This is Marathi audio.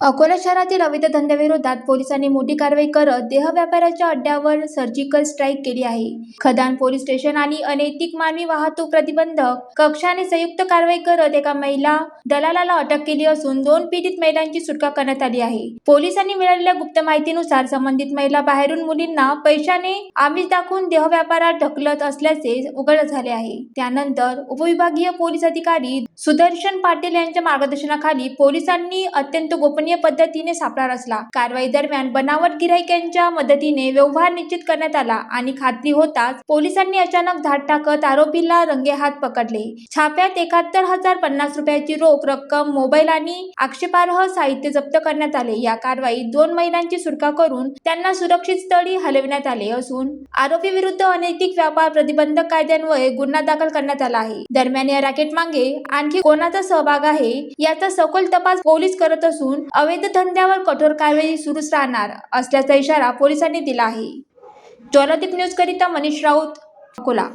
अकोला शहरातील अवैध धंद्याविरोधात पोलिसांनी मोठी कारवाई करत देह व्यापाऱ्याच्या अड्ड्यावर सर्जिकल स्ट्राईक केली आहे. खदान पोलीस स्टेशन आणि अनैतिक मानवी वाहतूक प्रतिबंधक कक्षाने संयुक्त कारवाई करत एका महिला दलालाला अटक केली असून 2 पीडित महिलांची सुटका करण्यात आली आहे. पोलिसांनी मिळालेल्या गुप्त माहितीनुसार संबंधित महिला बाहेरून मुलींना पैशाने आमिष दाखवून देह व्यापारात ढकलत असल्याचे उघड झाले आहे. त्यानंतर उपविभागीय पोलीस अधिकारी सुदर्शन पाटील यांच्या मार्गदर्शनाखाली पोलिसांनी अत्यंत गोपनीय पद्धतीने सापळा रचला. कारवाई दरम्यान बनावट गिऱ्हाईकांच्या मदतीने व्यवहार निश्चित करण्यात आला आणि खात्री होताच पोलिसांनी अचानक धाड टाकत आरोपीला रंगेहात पकडले. छाप्यात 71,050 रुपयाची रोख रक्कम, मोबाईल आणि आक्षेपार्ह साहित्य जप्त करण्यात आले. या कारवाईत 2 महिलांची सुटका करून त्यांना सुरक्षित स्थळी हलविण्यात आले असून आरोपी विरुद्ध अनैतिक व्यापार प्रतिबंधक कायद्यान्वये गुन्हा दाखल करण्यात आला आहे. दरम्यान या रॅकेट मागे आणखी कोणाचा सहभाग आहे याचा सखोल तपास पोलीस करत असून अवैध धंद्यावर कठोर कारवाई सुरूच राहणार असल्याचा इशारा पोलिसांनी दिला आहे. ज्वालादीप न्यूज करिता मनीष राऊत, अकोला.